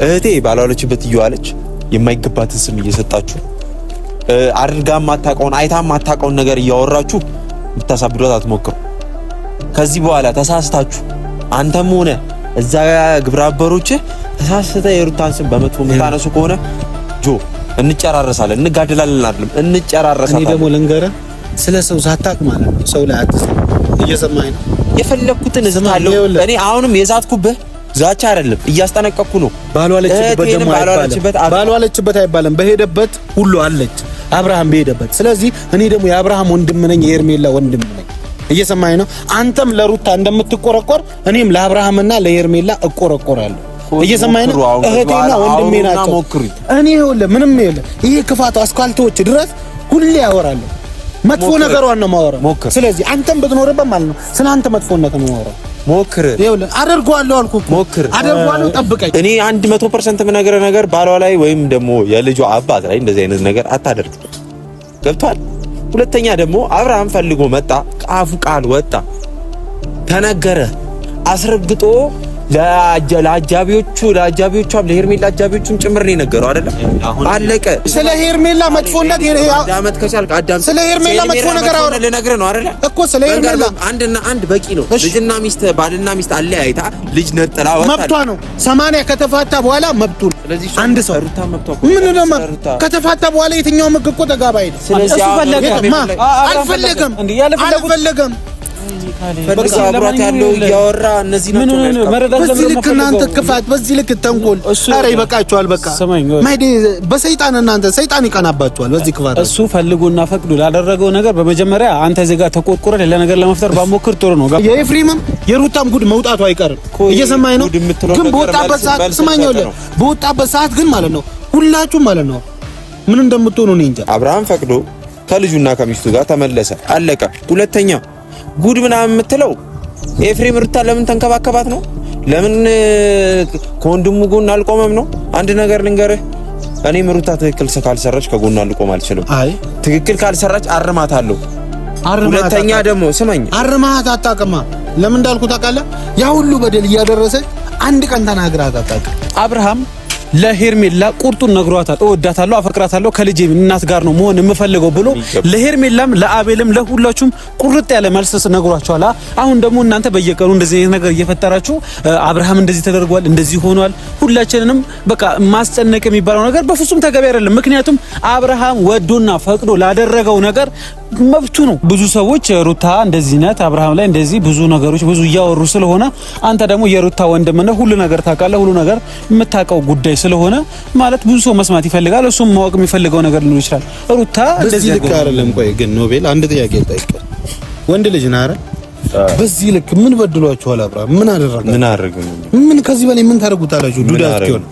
እህቴ ባላወለችበት እየዋለች የማይገባትን ስም እየሰጣችሁ አድርጋ ማታቀውን አይታ ማታቀውን ነገር እያወራችሁ ብታሳብዷት አትሞክሩ። ከዚህ በኋላ ተሳስታችሁ አንተም ሆነ እዛ ግብረ አበሮች ተሳስተ የሩታን ስም በመጥፎ መታነሱ ከሆነ ጆ እንጨራረሳለን፣ እንጋደላለን አይደለም እንጨራረሳለን። እኔ ደግሞ ልንገርህ ስለ ሰው ሳታቅ ማለት ነው ሰው ላይ አትስም። እየሰማኸኝ ነው? የፈለኩትን እዝታለሁ። እኔ አሁንም የዛትኩብህ ዛቻ አይደለም እያስጠነቀቅኩ ነው። ባልዋለችበት አይባልም፣ በሄደበት ሁሉ አለች። አብርሃም በሄደበት። ስለዚህ እኔ ደግሞ የአብርሃም ወንድም ነኝ፣ የሄርሜላ ወንድም ነኝ። እየሰማኸኝ ነው? አንተም ለሩታ እንደምትቆረቆር እኔም ለአብርሃምና ለሄርሜላ እቆረቆራለሁ። እየሰማኸኝ ነው? እህቴና ወንድሜ ናቸው። እኔ ይኸውልህ ምንም ይኸውልህ ይሄ ክፋቱ አስካልቶች ድረስ ሁሌ ያወራለሁ። መጥፎ ነገሯን ነው የማወራው። ስለዚህ አንተም ብትኖርበት ማለት ነው ስለ አንተ መጥፎነት ነው የማወራው። ሞክር። ይኸውልህ አደርገዋለሁ አልኩህ እኮ ሞክር፣ አደርገዋለሁ፣ ጠብቀኝ። እኔ 100% የምነግርህ ነገር ባሏ ላይ ወይም ደግሞ የልጇ አባት ላይ እንደዚህ አይነት ነገር አታደርግ። ገብቷል? ሁለተኛ ደግሞ አብርሃም ፈልጎ መጣ፣ ቃፉ ቃል ወጣ፣ ተነገረ፣ አስረግጦ ለአጃቢዎቿም ለሄርሜላ አጃቢዎቹም ጭምር ነው የነገረው አይደል? አለቀ። ስለ ሄርሜላ መጥፎነት አዳመጥ ከቻልክ አዳም። ስለ ሄርሜላ መጥፎ ነገር አወራ ልነግርህ ነው አይደል? እኮ ስለ ሄርሜላ አንድና አንድ በቂ ነው። ልጅና ሚስት ባልና ሚስት አለያይታ ልጅ ነጥላ ወጣ መብቷ ነው። 80 ከተፋታ በኋላ መብቱ ነው። አንድ ሰው ምን ነው ከተፋታ በኋላ የትኛው ምክ እኮ ተጋባ አይደል? ስለዚህ አልፈለገም በቃ ያለው ያወራ እነዚህ ናቸው። በዚህ ልክ እናንተ ክፋት፣ በዚህ ልክ ተንኮል፣ ኧረ ይበቃችኋል። በቃ ማይዴ በሰይጣን እናንተ ሰይጣን ይቀናባችኋል በዚህ ክፋት። እሱ ፈልጎና ፈቅዶ ላደረገው ነገር በመጀመሪያ አንተ እዚህ ጋር ተቆርቆረ ሌላ ነገር ለመፍጠር ባሞክር ጥሩ ነው። የኤፍሬምም የሩታም ጉድ መውጣቱ አይቀርም። እየሰማኝ ነው? ግን በወጣበት ሰዓት ስማኛው በወጣበት ሰዓት ግን ማለት ነው ሁላችሁም ማለት ነው ምን እንደምትሆኑ እኔ እንጃ። አብርሃም ፈቅዶ ከልጁና ከሚስቱ ጋር ተመለሰ፣ አለቀ። ሁለተኛ ጉድ ምናምን የምትለው ኤፍሬም ሩታ ለምን ተንከባከባት ነው? ለምን ከወንድሙ ጎን አልቆመም ነው? አንድ ነገር ልንገርህ፣ እኔ ሩታ ትክክል ካልሰራች ከጎኗ አልቆም አልችልም። ትክክል ካልሰራች አርማታለሁ። ሁለተኛ ደግሞ ስማኝ፣ አርማት አታውቅማ። ለምን እንዳልኩ ታውቃለህ? ያ ሁሉ በደል እያደረሰች አንድ ቀን ተናግራት አታውቅም። አብርሃም ለሄርሜላ ቁርጡን ነግሯታል። እወዳታለሁ፣ አፈቅራታለሁ፣ ከልጄ እናት ጋር ነው መሆን የምፈልገው ብሎ ለሄርሜላም ለአቤልም ለሁላችሁም ቁርጥ ያለ መልስ ነግሯቸዋል። አሁን ደግሞ እናንተ በየቀኑ እንደዚህ አይነት ነገር እየፈጠራችሁ አብርሃም እንደዚህ ተደርጓል፣ እንደዚህ ሆኗል፣ ሁላችንንም በቃ ማስጨነቅ የሚባለው ነገር በፍጹም ተገቢ አይደለም። ምክንያቱም አብርሃም ወዶና ፈቅዶ ላደረገው ነገር መብቱ ነው። ብዙ ሰዎች ሩታ እንደዚህ ናት፣ አብርሃም ላይ እንደዚህ ብዙ ነገሮች ብዙ እያወሩ ስለሆነ አንተ ደግሞ የሩታ ወንድም ነህ፣ ሁሉ ነገር ታውቃለህ፣ ሁሉ ነገር የምታውቀው ጉዳይ ስለሆነ ማለት ብዙ ሰው መስማት ይፈልጋል፣ እሱም ማወቅ የሚፈልገው ነገር ሊኖር ይችላል። ሩታ እንደዚህ ልክ አይደለም። ቆይ ግን ኖቤል አንድ ጥያቄ ልጠይቅ። ወንድ ልጅ ነህ አይደል? በዚህ ልክ ምን በድሏችኋል? አብርሃም ምን አደረገ? ምን ከዚህ በላይ ምን ታደርጉታላችሁ? ዱዳ እስኪሆን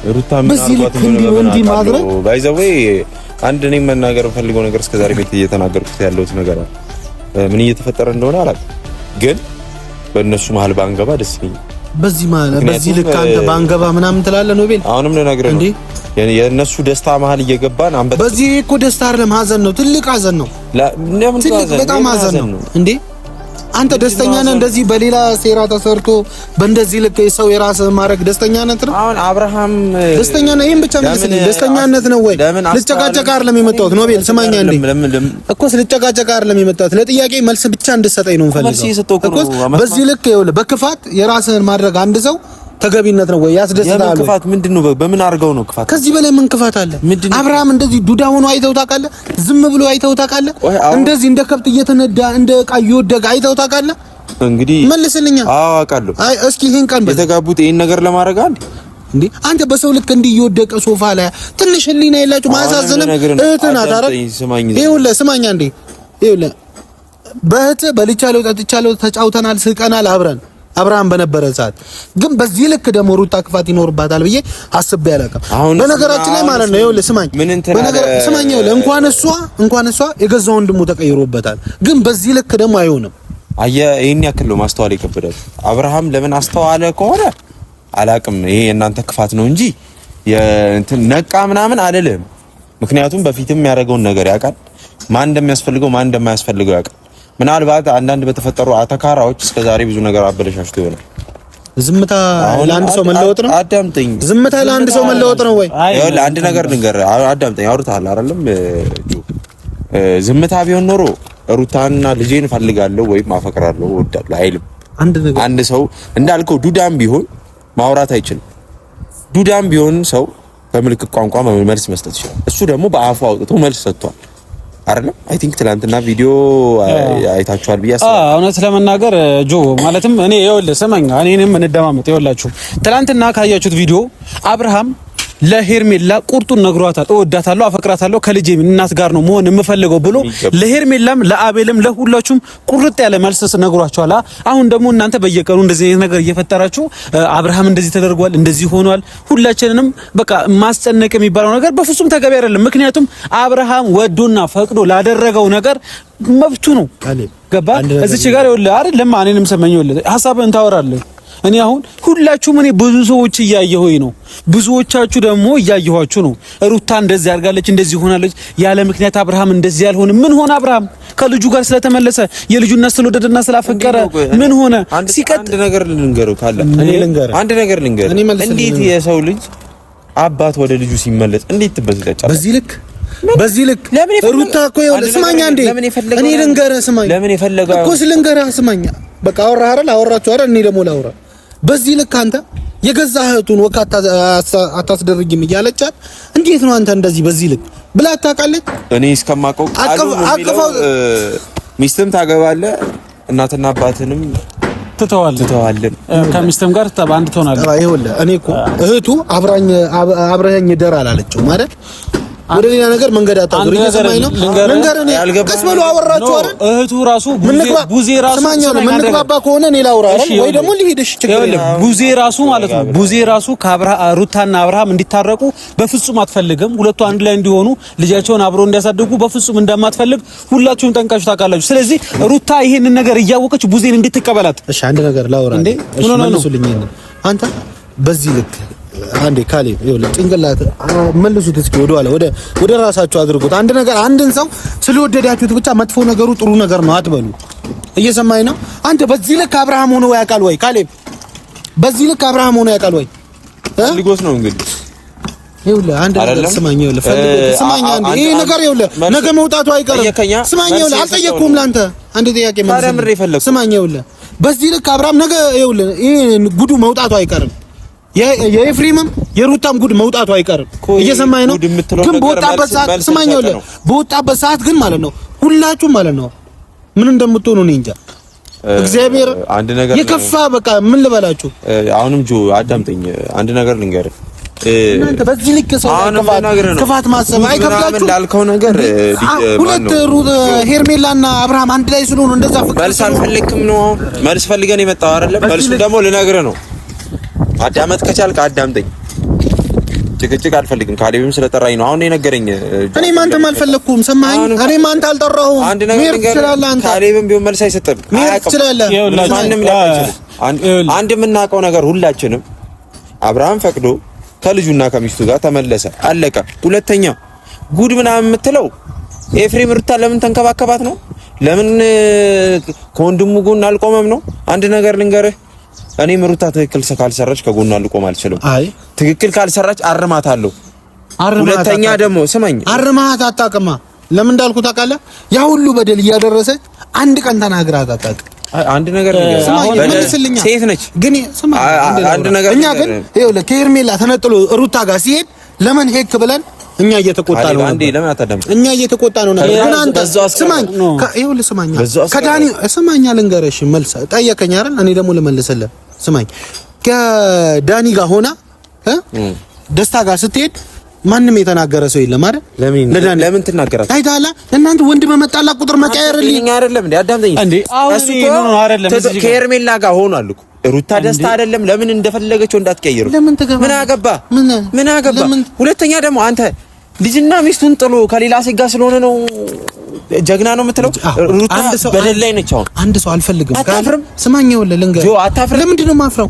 ሩታ ምን አድርጓት ነው እንዴ ማድረግ ባይዘዌ አንድ እኔ መናገር ፈልገው ነገር እስከዛሬ ቤት እየተናገርኩት ያለውት ነገር ምን እየተፈጠረ እንደሆነ አላውቅም፣ ግን በእነሱ መሀል ባንገባ ደስ ይለኛል። በዚህ ልክ አንተ ባንገባ ምናምን ትላለህ ኖቤል? አሁንም ልነግርህ ነው የእነሱ ደስታ መሀል እየገባን አንበጣ። በዚህ እኮ ደስታ አይደለም ሀዘን ነው፣ ትልቅ ሀዘን ነው። በጣም ሀዘን ነው እንዴ! አንተ ደስተኛ ነህ? እንደዚህ በሌላ ሴራ ተሰርቶ በእንደዚህ ልክ ሰው የራስህ ማድረግ ደስተኛነት ነው? አሁን አብርሃም ደስተኛ ነው? ይሄን ብቻ ነው ደስተኛነት ነው ወይ? ልጨቃጨቅ አይደለም የመጣሁት ኖቤል፣ ስማኛ እንዴ እኮ ልጨቃጨቅ አይደለም የመጣሁት፣ ለጥያቄ መልስ ብቻ እንድትሰጠኝ ነው የምፈልገው እኮ። በዚህ ልክ ይኸውልህ በክፋት የራስህን ማድረግ አንድ ሰው ተገቢነት ነው ወይ? ያስደስታል? ክፋት ምንድነው? በምን አድርገው ነው ክፋት? ከዚህ በላይ ምን ክፋት አለ? አብርሃም እንደዚህ ዱዳ ሆኖ አይተው ታውቃለህ? ዝም ብሎ አይተው ታውቃለህ? እንደዚህ እንደ ከብት እየተነዳ እንደ ዕቃ እየወደቀ አይተው ታውቃለህ? እንግዲህ መልስልኛ። አዎ አውቃለሁ። አይ እስኪ ይሄን ቀን የተጋቡት ይሄን ነገር ለማድረግ እንዴ አንተ በሰው ልክ እንዲህ እየወደቀ ሶፋ ላይ ትንሽ ህሊና የላችሁ ማሳዘንም እህትህ ናት አይደል? ይኸውልህ ስማኛ እንዴ ይኸውልህ በእህትህ በልቻለሁ ጠጥቻለሁ ተጫውተናል ስቀናል አብረን አብርሃም በነበረ ሰዓት ግን በዚህ ልክ ደግሞ ሩታ ክፋት ይኖርባታል ብዬ አስቤ አላውቅም። በነገራችን ላይ ማለት ነው ይኸውልህ ስማኝ፣ ስማኝ ይኸውልህ እንኳን እሷ የገዛ ወንድሙ ተቀይሮበታል። ግን በዚህ ልክ ደግሞ አይሆንም። አየህ ይሄን ያክል ነው ማስተዋል ይከብዳል። አብርሃም ለምን አስተዋለ ከሆነ አላውቅም። ይሄ የእናንተ ክፋት ነው እንጂ እንትን ነቃ ምናምን አይደለም። ምክንያቱም በፊትም ያደረገውን ነገር ያውቃል። ማን እንደሚያስፈልገው ማን እንደማያስፈልገው ያውቃል። ምናልባት አንዳንድ በተፈጠሩ አተካራዎች እስከዛሬ ብዙ ነገር አበለሻሽቶ ይሆናል። ዝምታ ለአንድ ሰው መለወጥ ነው። አዳምጠኝ። ዝምታ ለአንድ ሰው መለወጥ ነው ወይ? ይኸውልህ አንድ ነገር ልንገርህ። አዳምጠኝ። አውርተሃል አይደለም? ዝምታ ቢሆን ኖሮ ሩታንና ልጄን እፈልጋለሁ ወይም አፈቅራለሁ እወዳለሁ አይልም። አንድ ሰው እንዳልከው ዱዳም ቢሆን ማውራት አይችልም። ዱዳም ቢሆን ሰው በምልክት ቋንቋ መልስ መስጠት ይችላል። እሱ ደግሞ በአፉ አውጥቶ መልስ ሰጥቷል አይደለም? አይ ቲንክ ትላንትና ቪዲዮ አይታችኋል ብዬ አስባለሁ። እውነት ለመናገር ጆ ማለትም እኔ ይኸውልህ ስማኝ፣ እኔንም እንደማመጥ ይኸውላችሁ ትላንትና ካያችሁት ቪዲዮ አብርሃም ለሄርሜላ ቁርጡን ነግሯታል። እወዳታለሁ፣ አፈቅራታለሁ ከልጄ እናት ጋር ነው መሆን የምፈልገው ብሎ ለሄርሜላም ለአቤልም ለሁላችሁም ቁርጥ ያለ መልስ ነግሯቸዋል። አሁን ደግሞ እናንተ በየቀኑ እንደዚህ አይነት ነገር እየፈጠራችሁ አብርሃም እንደዚህ ተደርጓል፣ እንደዚህ ሆኗል፣ ሁላችንንም በቃ ማስጨነቅ የሚባለው ነገር በፍጹም ተገቢ አይደለም። ምክንያቱም አብርሃም ወዶና ፈቅዶ ላደረገው ነገር መብቱ ነው። ገባ እዚች ጋር ይኸውልህ አይደለም እኔንም ሰማኝ ይኸውልህ ሐሳብህን ታወራለህ። እኔ አሁን ሁላችሁም እኔ ብዙ ሰዎች እያየሁኝ ነው፣ ብዙዎቻችሁ ደግሞ እያየኋችሁ ነው። ሩታ እንደዚህ አድርጋለች፣ እንደዚህ ሆናለች፣ ያለ ምክንያት አብርሃም እንደዚህ ያልሆነ ምን ሆነ? አብርሃም ከልጁ ጋር ስለተመለሰ የልጁን እናት ስለወደደና ስላፈቀረ ምን ሆነ? አንድ ነገር ልንገረው ካለ አንድ ነገር ልንገረው። እንዴት የሰው ልጅ አባት ወደ ልጁ ሲመለስ እንዴት ትበዝለጫለህ? በዚህ ልክ ሩታ እኮ ይኸውልህ ስማኛ እንዴ እኔ ልንገርህ ስማኝ ለምን የፈለገው እኮ ልንገርህ ስማኛ በቃ አወራህ አይደል? አወራችሁ አይደል? እኔ ደግሞ ላውራ በዚህ ልክ አንተ የገዛ እህቱን ወካታ አታስደርጊም እያለቻት እንዴት ነው አንተ እንደዚህ በዚህ ልክ ብላ ታውቃለች? እኔ እስከማውቀው አቅፈው ሚስትም ታገባለህ እናትና አባትንም ትተዋለን ከሚስትም ጋር አንድ ትሆናለህ። ይኸውልህ እኔ እኮ እህቱ አብረኸኝ ደር አላለችው ማለት ወደ ሌላ ነገር መንገድ አታዙር። እየሰማኝ ነው ልንገርህ ቀስ ብሎ አወራችሁ አይደል? እህቱ ራሱ ቡዜ ራሱ ምንግባባ ከሆነ እኔ ላውራ አይደል? ወይ ደግሞ ልሂድሽ ችግር የለም። ቡዜ ራሱ ማለት ነው ቡዜ ራሱ ሩታና አብርሃም እንዲታረቁ በፍጹም አትፈልግም። ሁለቱ አንድ ላይ እንዲሆኑ ልጃቸውን አብሮ እንዲያሳድጉ በፍጹም እንደማትፈልግ ሁላችሁም ጠንቃችሁ ታውቃላችሁ። ስለዚህ ሩታ ይሄንን ነገር እያወቀች ቡዜን እንድትቀበላት እሺ አንድ ነገር ላውራ እንዴ መልሱልኝ። አንተ በዚህ ልክ አንዴ ካሌብ ይኸውልህ ጭንቅላት መልሱት እስኪ ወደ ራሳችሁ አድርጉት። አንድ ነገር አንድን ሰው ስለወደዳችሁት ብቻ መጥፎ ነገሩ ጥሩ ነገር ነው አትበሉ። እየሰማኝ ነው? አንተ በዚህ ልክ አብርሃም ሆኖ ያውቃል ወይ ካሌብ? በዚህ ልክ አብርሃም ሆኖ ያውቃል ወይ? ፈልጎት ነው እንግዲህ ይኸውልህ አንድ ነገር ስማኝ፣ ይኸውልህ ፈልጎት ስማኝ። አንዴ ይሄ ነገር ይኸውልህ ነገ መውጣቱ አይቀርም። ስማኝ ይኸውልህ አልጠየቅኩም ላንተ አንድ ጥያቄ መልስ ስማኝ። ይኸውልህ በዚህ ልክ አብርሃም ነገ ይኸውልህ ይሄ ጉዱ መውጣቱ አይቀርም። የኤፍሬምም የሩታም ጉድ መውጣቱ አይቀርም። እየሰማኝ ነው? ግን በወጣበት ሰዓት ስማኝ ይኸውልህ በወጣበት ሰዓት ግን ማለት ነው ሁላችሁም ማለት ነው ምን እንደምትሆኑ እኔ እንጃ። እግዚአብሔር አንድ ነገር የከፋ በቃ ምን ልበላችሁ። አሁንም ጆ አዳምጠኝ፣ አንድ ነገር ልንገርህ። እናንተ በዚህ ልክ ሰው ክፋት ማሰብ አይከብዳችሁም? እንዳልከው ነገር ሁለት ሄርሜላና አብርሃም አንድ ላይ ስለሆኑ እንደዛ ፍቅር መልስ አልፈልግም ነው መልስ ፈልገን የመጣው አይደለም። መልሱ ደግሞ ልነግርህ ነው። አዳመጥ ከቻልክ አዳምጠኝ። ጭቅጭቅ አልፈልግም። ካሌብም ስለጠራኝ ነው አሁን የነገረኝ። እኔ ማንተም አልፈለኩም። ሰማኸኝ? እኔ ማንተ አልጠራሁም። ካሌብም ቢሆን መልስ አይሰጥም። ማንም አንድ የምናውቀው ነገር ሁላችንም አብርሃም ፈቅዶ ከልጁና ከሚስቱ ጋር ተመለሰ፣ አለቀ። ሁለተኛ ጉድ ምናምን የምትለው ኤፍሬም ሩታ ለምን ተንከባከባት ነው? ለምን ከወንድሙ ጎን አልቆመም ነው? አንድ ነገር ልንገርህ፣ እኔም ሩታ ትክክል ካልሰራች ከጎኗ ልቆም አልችልም። ትክክል ካልሰራች አርማታለሁ። ሁለተኛ ደግሞ ስማኝ፣ አርማት አታውቅማ። ለምን እንዳልኩ ታውቃለህ? ያ ሁሉ በደል እያደረሰች አንድ ቀን ተናግራት አታውቅም። አንድ ነገር ሴት ነች ግን ስማ፣ አንድ ነገር እኛ ግን ይኸውልህ ከሄርሜላ ተነጥሎ ሩታ ጋር ሲሄድ ለምን ሄክ ብለን እኛ እየተቆጣ ነው። አንዴ ለምን አታዳምጥ? እኛ እየተቆጣ ነው ነገር ግን አንተ ስማኝ፣ ይኸውልህ ስማኝ፣ ከዳኒ ስማኝ፣ ልንገርሽ መልስ ጠየቀኝ አይደል? እኔ ደግሞ ልመልስልህ። ስማኝ፣ ከዳኒ ጋር ሆና ደስታ ጋር ስትሄድ ማንም የተናገረ ሰው የለም አይደል? ለምን ትናገራለህ? አይታላ እናንተ ወንድ በመጣላ ቁጥር መቀየርልኝ አይደለም እንዴ? አዳምጠኝ እንዴ። እሱ ነው አይደለም ከሄርሜላ ጋር ሆኗል እኮ ሩታ ደስታ አይደለም። ለምን እንደፈለገችው እንዳትቀይሩ? ምን አገባ? ሁለተኛ ደግሞ አንተ ልጅና ሚስቱን ጥሎ ከሌላ ሴት ጋር ስለሆነ ነው ጀግና ነው የምትለው? ሩታ በደል ላይ ነች። አሁን አንድ ሰው አልፈልግም። አታፍርም? ስማኝ ይኸውልህ ልንገርህ፣ ለምንድን ነው የማፍረው?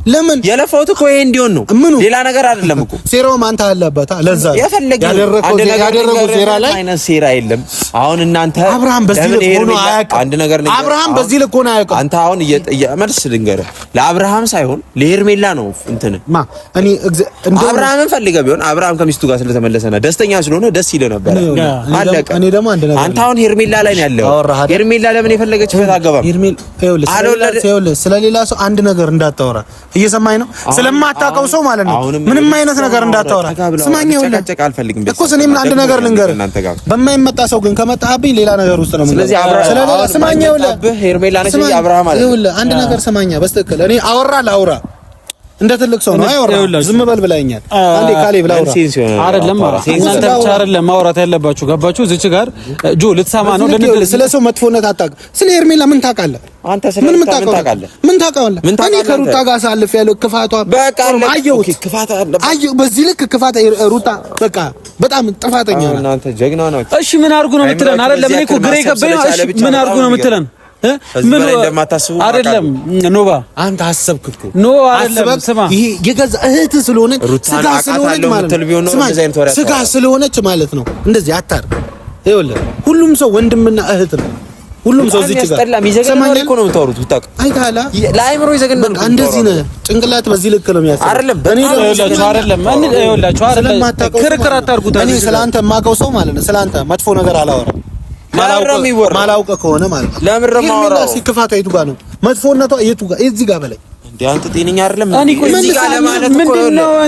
ለምን የለፋሁት እኮ ይሄ እንዲሆን ነው፣ ሌላ ነገር አይደለም እኮ። ሴራውም አንተ አለበት። ለዛ ያደረገው ሴራ ላይ አይነት ሴራ የለም። አሁን እናንተ አብርሃም በዚህ ልክ ሆኖ አያውቅም። አንድ ነገር ነው። አብርሃም በዚህ ልክ ሆኖ አያውቅም። አንተ አሁን መልስ ልንገርህ፣ ለአብርሃም ሳይሆን ለሄርሜላ ነው እንትን እኔ አብርሃምን ፈልገህ ቢሆን አብርሃም ከሚስቱ ጋር ስለተመለሰና ደስተኛ ስለሆነ ደስ ይለ ነበር። አለቀ። እኔ ደግሞ አንድ ነገር አንተ አሁን ሄርሜላ ላይ ነው ያለው። ሄርሜላ ለምን የፈለገችበት አገባ ስለሌላ ሰው አንድ ነገር እንዳታወራ እየሰማኝ ነው። ስለማታውቀው ሰው ማለት ነው ምንም አይነት ነገር እንዳታወራ። ስማኝ እኮ እኔም አንድ ነገር ልንገርህ፣ በማይመጣ ሰው ግን ከመጣህብኝ ሌላ ነገር ውስጥ ነው። ስለዚህ አብርሃም ስማኝ ሄርሜላ ነች እንጂ አብርሃም አይደለም። አንድ ነገር ስማኛ በስተክል እኔ አወራ ላውራ እንደ ትልቅ ሰው ነው አይወራ። ዝም በል ብላኛል። አንዴ ካሌብ ላውራ አይደለም እናንተ ብቻ አይደለም ማውራት ያለባችሁ። ገባችሁ? እዚች ጋር ጆ ልትሰማ ነው። ስለ ሰው መጥፎነት አታውቅም። ስለ ሄርሜላ ምን ታውቃለህ? አንተ ስለ ምን ታውቃለህ? ምን ታውቃለህ? እኔ ከሩታ ጋር ሳልፍ ያለው ክፋቷ በቃ አየሁት። ክፋቷ አየሁ። በዚህ ልክ ክፋት ሩታ በቃ በጣም ጥፋተኛ ነው። እናንተ ጀግና ናችሁ። እሺ ምን አድርጉ ነው የምትለን? አይደለም እኔ እኮ ግሬ ገባኝ። እሺ ምን አድርጉ ነው የምትለን? ምን አይደለም ኖባ አንተ አሰብክ እኮ ኖ አይደለም። ስማ ይሄ የገዛ እህት ስለሆነች ስጋ ስለሆነች ማለት ነው። ስጋ ስለሆነች ማለት ነው። እንደዚህ አታር ይኸውልህ፣ ሁሉም ሰው ወንድምና እህት ነው። ሁሉም ሰው እዚህ ጋር ሰማኝ እኮ ነው የምታወሩት። ብታውቅ አይታላ ለአይምሮ ይዘገናል። እንደዚህ ነው ጭንቅላት በዚህ ልክ ነው የሚያስብ አይደለም። እኔ አይደለም ይኸውላችሁ አይደለም ክርክር አታርጉት። እኔ ስላንተ የማውቀው ሰው ማለት ነው ስላንተ መጥፎ ነገር አላወራም። ማላውቀ ከሆነ ማለት ነው። ለምን ረማውራ ክፋቷ የቱ ጋር ነው? መጥፎነቷ የቱ ጋር? እዚህ ጋር በላይ እንዴ አንተ ጤነኛ አይደለም። እዚህ ጋር ለማለት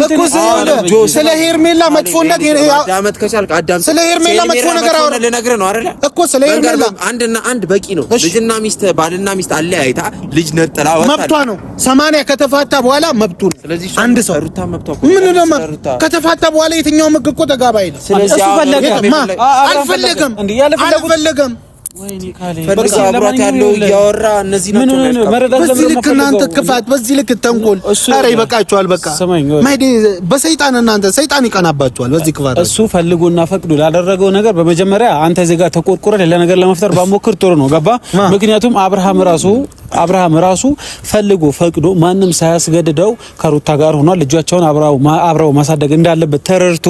እኮ ስለ ሄርሜላ መጥፎነት አዳመጥ ከቻልክ አዳም። ስለ ሄርሜላ መጥፎ ነገር አወራ ልነግርህ ነው አይደለ እኮ ስለ ሄርሜላ አንድና አንድ በቂ ነው። ልጅና ሚስት ባልና ሚስት አለያይታ ልጅ ነጥላ ወጣ መብቷ ነው። 80 ከተፋታ በኋላ መብቱ ነው። አንድ ሰው ሩታ መብቷ ምን ነው ከተፋታ በኋላ የትኛው ምግ እኮ ተጋባ አይደል? ስለዚህ አልፈለገም ወይኔ ካሌ አብራት ያለው እያወራ እነዚህ ናቸው መረዳት። በዚህ ልክ እናንተ ክፋት፣ በዚህ ልክ ተንኮል፣ ኧረ ይበቃችኋል። በቃ ማይዴ በሰይጣን እናንተ ሰይጣን ይቀናባችኋል በዚህ ክፋት። እሱ ፈልጎና ፈቅዶ ላደረገው ነገር በመጀመሪያ አንተ እዚህ ጋር ተቆርቆረ ሌላ ነገር ለመፍጠር ባሞክር ጥሩ ነው። ገባ? ምክንያቱም አብርሃም ራሱ ፈልጎ ፈቅዶ ማንም ሳያስገድደው ከሩታ ጋር ሆኗል። ልጆቻቸውን አብረው ማሳደግ እንዳለበት ተረድቶ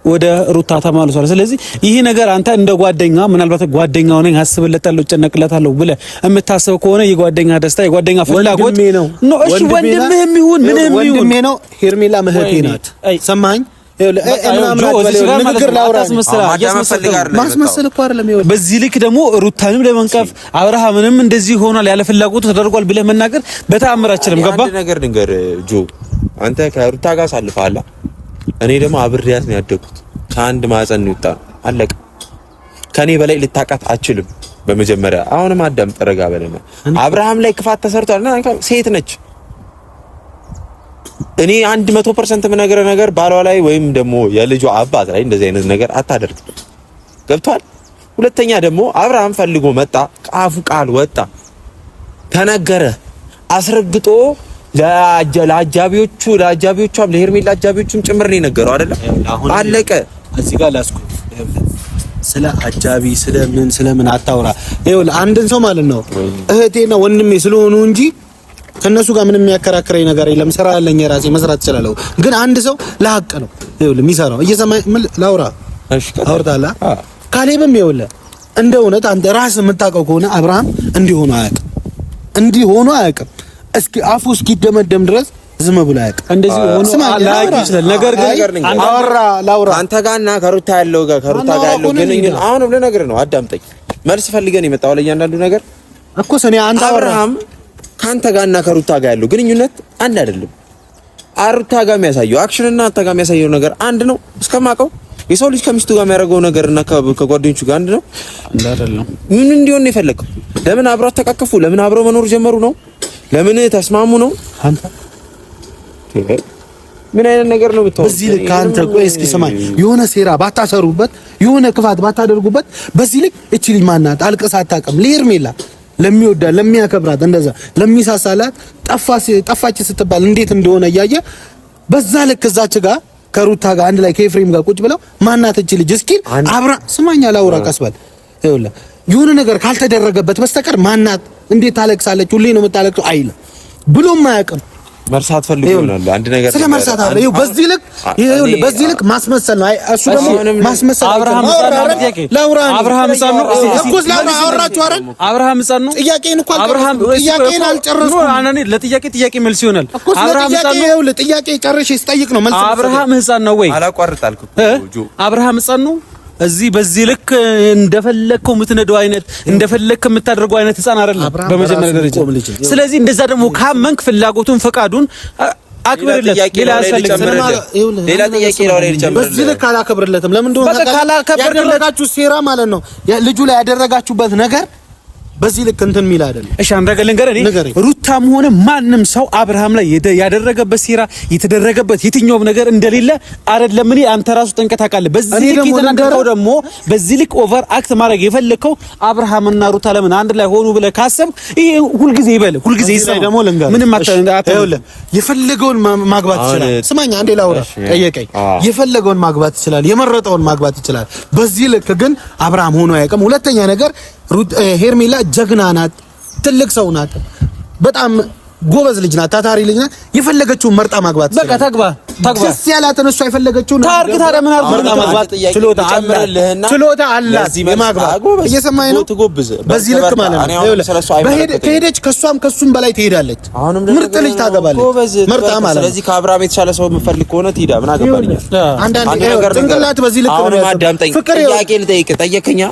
ወደ ሩታ ተማልሷል። ስለዚህ ይሄ ነገር አንተ እንደ ጓደኛ ምናልባት ጓደኛው ነኝ አስብለታለሁ ጨነቅለታለሁ ብለህ የምታስብ ከሆነ የጓደኛ ደስታ የጓደኛ ፍላጎት ነው። እሺ ወንድምህም ይሁን ምንም ይሁን ወንድሜ ነው። ሄርሜላ ምህቴ ናት። ሰማኸኝ? ማስመሰል እኮ አይደለም። በዚህ ልክ ደግሞ ሩታንም ለመንቀፍ አብርሃምንም እንደዚህ ሆኗል ያለ ፍላጎቱ ተደርጓል ብለህ መናገር በተአምር አችልም። ገባ? አንድ ነገር ልንገር ጆ፣ አንተ ከሩታ ጋር ሳልፋላ እኔ ደግሞ አብሬያት ነው ያደግኩት። ከአንድ ማዕፀን ነው የወጣነው። አለቀ። ከኔ በላይ ልታቃት አችልም። በመጀመሪያ አሁንም አዳም ጠረጋ በለና አብርሃም ላይ ክፋት ተሰርቷል። ሴት ነች። እኔ 100% የምነግርህ ነገር ባሏ ላይ ወይም ደግሞ የልጇ አባት ላይ እንደዚህ አይነት ነገር አታደርግም። ገብቷል? ሁለተኛ ደግሞ አብርሃም ፈልጎ መጣ፣ ቃፉ ቃል ወጣ፣ ተነገረ አስረግጦ ለአጃቢዎቹም ለሄርሜላ አጃቢዎቹም ጭምር ነው የነገረው አይደል? አለቀ። እዚህ ጋር ላስኩ ስለ አጃቢ ስለምን አታውራ። ይኸውልህ አንድን ሰው ማለት ነው እህቴና ወንድሜ ስለሆኑ እንጂ ከነሱ ጋር ምንም የሚያከራክረኝ ነገር የለም። ስራ አለኝ የራሴ መስራት እችላለሁ። ግን አንድ ሰው ለሀቅ ነው ይኸውልህ የሚሰራው። እየሰማኝ ምን ላውራ? እሺ አውርታላ ካሌብም ይኸውልህ እንደ እውነት አንተ ራስህ የምታውቀው ከሆነ አብርሃም እንዲሆኑ አያውቅም። እስኪ አፉ እስኪደመደም ድረስ ዝም ብሎ አያውቅም። እንደዚህ ሆኖ አላውቅ ይችላል። ነገር ግን ላውራ አንተ ጋርና ከሩታ ያለው ግን አሁንም ልነግርህ ነው። አዳምጠኝ። መልስ ፈልገን የመጣው ለእያንዳንዱ ነገር እኮ ሰኔ አንተ አብርሃም ካንተ ጋርና ከሩታ ጋር ያለው ግንኙነት አንድ አይደለም። ሩታ ጋር የሚያሳየው አክሽንና አንተ ጋር የሚያሳየው ነገር አንድ ነው እስከማውቀው። የሰው ልጅ ከሚስቱ ጋር የሚያደርገው ነገርና ከጓደኞቹ ጋር አንድ ነው አይደለም። ምን እንዲሆን ነው የፈለከው? ለምን አብረው ተቃቀፉ? ለምን አብረው መኖር ጀመሩ ነው? ለምን ተስማሙ ነው? አንተ ምን አይነት ነገር ነው የምታወራው? በዚህ ልክ አንተ ቆይ እስኪ ሰማኝ። የሆነ ሴራ ባታሰሩበት፣ የሆነ ክፋት ባታደርጉበት፣ በዚህ ልክ እቺ ልጅ ማናት? አልቅሳ አታውቅም። ለሄርሜላ ለሚወዳ ለሚያከብራት እንደዛ ለሚሳሳላት ጠፋች ስትባል እንዴት እንደሆነ እያየ በዛ ልክ እዛች ጋር ከሩታ ጋር አንድ ላይ ከኤፍሬም ጋር ቁጭ ብለው ማናት እቺ ልጅ እስኪ አብራ ስማኛ ላውራ ቀስበል ይኸውልህ የሆነ ነገር ካልተደረገበት በስተቀር ማናት እንዴት ታለቅሳለች? ሁሌ ነው የምታለቅሰው አይልም ብሎም አያውቅም። መርሳት ፈልጎ ይሆናል አንድ ነገር ስለ መርሳት አለ ይኸው በዚህ ልክ ማስመሰል ነው። እሱ ደግሞ ማስመሰል አብርሃም ሕፃን ነው እኮ አወራችሁ አይደል? አብርሃም ሕፃን ነው። ጥያቄን እኮ ጥያቄን አልጨረስኩም። አናኒ ለጥያቄ ጥያቄ መልስ ይሆናል። አብርሃም ሕፃን ነው። ይኸውልህ ጥያቄ ጨርሼ ስጠይቅ ነው መልስ። አብርሃም ሕፃን ነው ወይ? አላቋርጥ አልኩ ጆ። አብርሃም ሕፃን ነው። እዚህ በዚህ ልክ እንደፈለከው የምትነደው አይነት እንደፈለከው የምታደርገው አይነት ሕፃን አይደለም በመጀመሪያ ደረጃ። ስለዚህ እንደዛ ደግሞ ካመንክ ፍላጎቱን ፈቃዱን አክብርለት። ሌላ ጥያቄ ነው ላይ ልጨምር። በዚህ ልክ አላከብርለትም። ለምን እንደሆነ ያደረጋችሁ ሴራ ማለት ነው ልጁ ላይ ያደረጋችሁበት ነገር በዚህ ልክ እንትን ሚል አይደለም። እሺ አንድ ነገር ልንገርህ፣ ሩታም ሆነ ማንም ሰው አብርሃም ላይ ያደረገበት ሴራ የተደረገበት የትኛውም ነገር እንደሌለ አይደለም። እኔ አንተ ራሱ ጠንቀህ ታውቃለህ። በዚህ ልክ የተናገረው ደግሞ በዚህ ልክ ኦቨር አክት ማድረግ የፈለከው አብርሃምና ሩታ ለምን አንድ ላይ ሆኑ ብለህ ካሰብክ ይሄ ሁልጊዜ ይሰማ ደግሞ ምንም አታውቅም። የፈለገውን ማግባት ይችላል። ስማኝ አንዴ ላውራ፣ ጠየቀኝ። የፈለገውን ማግባት ይችላል፣ የመረጠውን ማግባት ይችላል። በዚህ ልክ ግን አብርሃም ሆኖ አያውቅም። ሁለተኛ ነገር ሄርሜላ ጀግና ናት፣ ትልቅ ሰው ናት፣ በጣም ጎበዝ ልጅ ናት፣ ታታሪ ልጅ ናት። የፈለገችውን መርጣ ማግባት በቃ ተግባ ደስ ያላትን እሷ የፈለገችውን ታርግ። ታዲያ ምን መርጣ ማግባት ችሎታ አላት የማግባት። እየሰማኝ ነው። በዚህ ልክ ማለት ነው ከሄደች ከሱም በላይ ትሄዳለች። ምርጥ ልጅ ታገባለች መርጣ ማለት ነው። ስለዚህ ከአብርሃም የተሻለ ሰው የምፈልግ ከሆነ ትሄዳ ምን አገባኝ። አንዳንድ ጭንቅላት በዚህ ልክ ነው። አዳምጠኝ፣ ጥያቄ ልጠይቅህ። ጠየቀኛ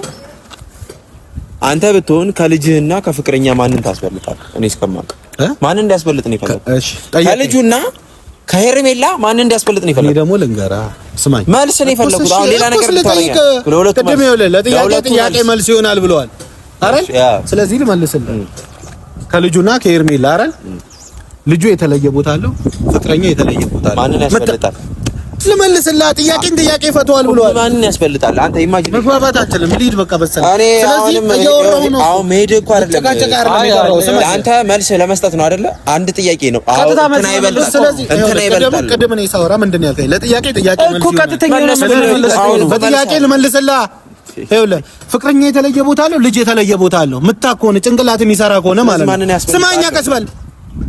አንተ ብትሆን ከልጅህና ከፍቅረኛ ማንን ታስበልጣለህ? እኔ እስከማውቅ ማንን እንዲያስበልጥ ነው ይፈልጋል? እሺ ከልጁና ከሄርሜላ ማንን እንዲያስበልጥ ነው ይፈልጋል? እኔ ደግሞ ልንገራ፣ ስማኝ መልስ ነው የፈለኩት። አሁን ሌላ ነገር ልታወራኝ ለሁለቱም ቅድም ይኸውልህ ለጥያቄ መልስ ይሆናል ብለዋል አይደል? ስለዚህ ልመልስልህ። ከልጁና ከሄርሜላ አይደል? ልጁ የተለየ ቦታ አለው፣ ፍቅረኛ የተለየ ቦታ አለው። ማንን ያስበልጣል? ልመልስልህ። ጥያቄ ፈተዋል ብለዋል። ማንን ያስበልጣል? አንተ ኢማጂን መግባባት አችልም። ልሂድ በቃ በሰለ። ስለዚህ አሁን መሄድ እኮ አይደለም አንተ መልስ ለመስጠት ነው አይደለ? አንድ ጥያቄ ነው። አሁን እንትና ይበልጣል። ስለዚህ ቅድም እኔ ሳወራ ምንድን ነው ያልከኝ? ለጥያቄ መልስ እኮ ቀጥተኛ ነው። በጥያቄ ልመልስልህ። ይኸውልህ ፍቅረኛ የተለየ ቦታ አለው፣ ልጅ የተለየ ቦታ አለው። ምታክ ከሆነ ጭንቅላት የሚሰራ ከሆነ ማለት ነው። ስማኛ ቀስበል።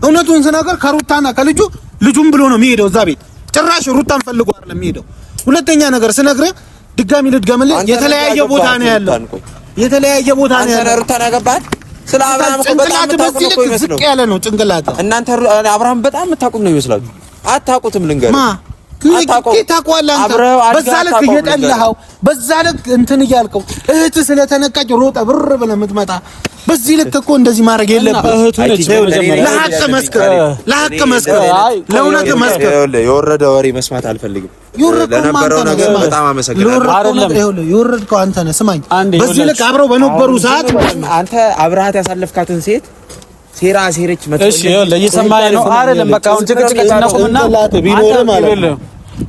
እውነቱን ስናገር ከሩታና ከልጁ ልጁም ብሎ ነው የሚሄደው እዛ ቤት። ጭራሽ ሩታን ፈልጎ አይደለም የሚሄደው። ሁለተኛ ነገር ስነግርህ ድጋሚ ልድገምልህ፣ የተለያየ ቦታ ነው ያለው። የተለያየ ቦታ ነው ያለው። ሩታን ያገባል። ስለ አብርሃም በጣም የምታውቁት ነው ይመስለው። ዝቅ ያለ ነው ጭንቅላት። እናንተ አብርሃም በጣም የምታውቁት ነው ይመስላችሁ። አታውቁትም። ልንገርህ ታውቀዋለህ አንተ። በዛ ልክ እየጠላኸው፣ በዛ ልክ እንትን እያልከው እህትህ ስለተነቃች ሮጠ ብር ብለህ የምትመጣ በዚህ ልክ እኮ እንደዚህ ማድረግ የለብህም። ለሀቅ መስክር፣ ለእውነት መስክር። የወረደ ወሬ መስማት አልፈልግም። ለነበረው ነገር በጣም አመሰግናለሁ። የወረድከው አንተ ነህ። ስማኝ፣ በዚህ ልክ አብረው በነበሩ ሰዓት አንተ አብረሃት ያሳለፍካትን ሴት ሴራ ሴረች እሺ ለየሰማይ ነው አይደለም። በቃ አሁን ጭቅጭቅ እናቆምና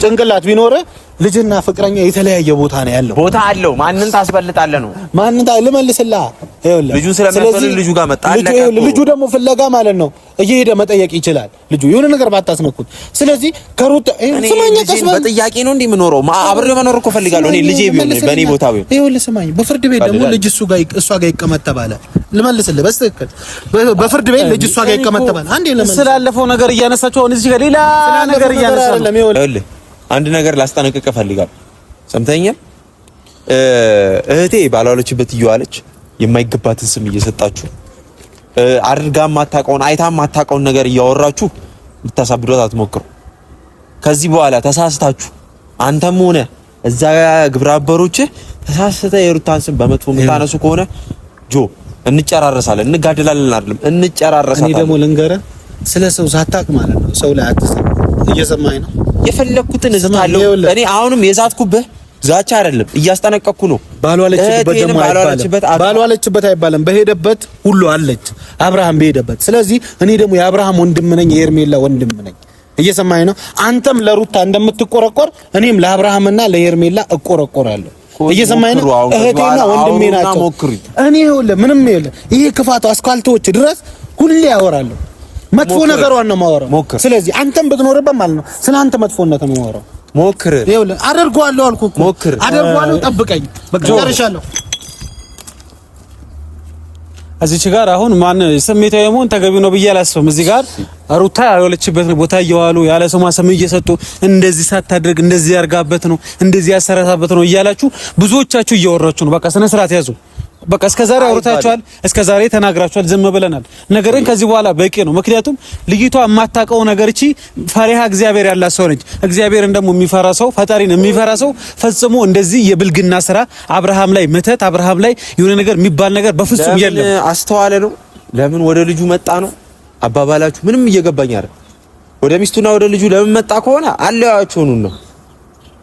ጭንቅላት ቢኖርህ ልጅና ፍቅረኛ የተለያየ ቦታ ነው ያለው። ቦታ አለው። ማንን ታስበልጣለህ ነው? ማንን ልመልስልህ። ይኸውልህ ልጁ ስለሚያስፈልግ ልጁ ጋር መጣ አለ። ልጁ ደግሞ ፍለጋ ማለት ነው እየሄደ መጠየቅ ይችላል። ልጁ የሆነ ነገር ባታስነኩት። ስለዚህ ከሩት ስማኝ፣ በጥያቄ ነው እንዴ የምኖረው? አብሬ መኖር እኮ ፈልጋለሁ እኔ ልጄ ቢሆን በእኔ ቦታ ቢሆን። ይኸውልህ ስማኝ፣ በፍርድ ቤት ደግሞ ልጅ እሷ ጋር ይቀመጥ ተባለ። ልመልስልህ በስትክክል በፍርድ ቤት ልጅ እሷ ጋር ይቀመጥ ተባለ። አንዴ ለምን ስላለፈው ነገር እያነሳችሁ አሁን እዚህ ጋር ሌላ ነገር እያነሳችሁ አይደለም። ይኸውልህ አንድ ነገር ላስጠነቅቅ እፈልጋለሁ። ሰምተኛል? እህቴ ባሏለችበት እየዋለች የማይገባትን ስም እየሰጣችሁ አድርጋ ማታውቀውን አይታ ማታውቀውን ነገር እያወራችሁ ልታሳብዷት አትሞክሩ። ከዚህ በኋላ ተሳስታችሁ አንተም ሆነ እዛ ግብረ አበሮች ተሳስተ የሩታን ስም በመጥፎ የምታነሱ ከሆነ እንጨራረሳለን፣ እንጋደላለን። አይደለም እንጨራረሳለን። እኔ ደግሞ ልንገርህ፣ ስለ ሰው ሳታውቅ ማለት ነው ሰው ላይ አትሰማ። እየሰማኸኝ ነው? የፈለኩትን እዝታለሁ። እኔ አሁንም የዛትኩብህ ዛቻ አይደለም፣ እያስጠነቀቅኩ ነው። ባሏለችበት አይባልም፣ በሄደበት ሁሉ አለች። አብርሃም በሄደበት። ስለዚህ እኔ ደግሞ የአብርሃም ወንድም ነኝ፣ የሄርሜላ ወንድም ነኝ። እየሰማኸኝ ነው? አንተም ለሩታ እንደምትቆረቆር እኔም ለአብርሃምና ለሄርሜላ እቆረቆራለሁ። እየሰማኸኝ ነው? እህቴና ወንድሜ ናቸው። እኔ ይኸውልህ ምንም ይኸውልህ ይሄ ክፋቱ አስካልቶች ድረስ ሁሌ ያወራለሁ። መጥፎ ነገሯን ነው የማወራው። ስለዚህ አንተም ብትኖርበት ማለት ነው ስለ አንተ መጥፎነት ነው የማወራው። ሞክር። ይኸውልህ አደርገዋለሁ አልኩህ እኮ አደርገዋለሁ። ጠብቀኝ፣ በቃ ጨርሻለሁ። እዚች ጋር አሁን ማን ስሜታዊ መሆን ተገቢ ነው ብዬ አላስብም። እዚህ ጋር ሩታ ያለችበት ቦታ እየዋሉ ያለ ስሟ ስም እየሰጡ እንደዚህ ሳታደርግ እንደዚህ ያርጋበት ነው እንደዚህ ያሰራታበት ነው እያላችሁ ብዙዎቻችሁ እያወራችሁ ነው። በቃ ስነ ስርዓት ያዙ። በቃ እስከዛሬ አውርታችኋል፣ እስከዛሬ ተናግራችኋል፣ ዝም ብለናል። ነገር ግን ከዚህ በኋላ በቂ ነው። ምክንያቱም ልጅቷ የማታውቀው ነገር እቺ ፈሪሃ እግዚአብሔር ያላት ሰው ነች። እግዚአብሔርን ደግሞ የሚፈራ ሰው ፈጣሪን የሚፈራ ሰው ፈጽሞ እንደዚህ የብልግና ስራ አብርሃም ላይ መተት አብርሃም ላይ የሆነ ነገር የሚባል ነገር በፍጹም የለም። አስተዋለ ነው። ለምን ወደ ልጁ መጣ ነው አባባላችሁ ምንም እየገባኝ አይደል? ወደ ሚስቱና ወደ ልጁ ለምን መጣ ከሆነ አለያቸው ነው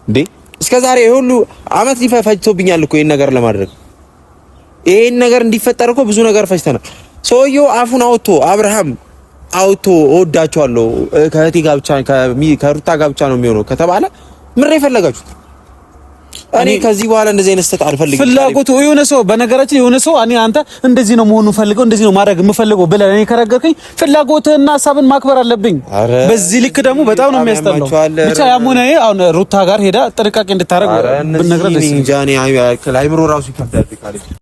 እንዴ? እስከዛሬ ሁሉ አመት ሊፈጅቶብኛል እኮ ይሄን ነገር ለማድረግ ይሄን ነገር እንዲፈጠር እኮ ብዙ ነገር ፈጅተናል። ሰውየው አፉን አውጥቶ አብርሃም አውጥቶ እወዳቸዋለሁ ከእህቴ ጋር ብቻ ከሩታ ጋር ብቻ ነው የሚሆነው ከተባለ ምን የፈለጋችሁት? እኔ ከዚህ በኋላ እንደዚህ አይነት ስህተት አልፈልግም። ፍላጎቱ የሆነ ሰው በነገራችን የሆነ ሰው እኔ አንተ እንደዚህ ነው መሆኑን ፈልገው እንደዚህ ነው ማድረግ የምፈልገው ብለህ እኔ ከረገርከኝ ፍላጎትህና ሀሳብን ማክበር አለብኝ። በዚህ ልክ ደግሞ በጣም ነው የሚያስጠላው። ብቻ ያሙነ አሁን ሩታ ጋር ሄዳ ጥንቃቄ እንድታረግ ብነግረህ ደስ ይለኛል። አይምሮ ራሱ ይከብዳል።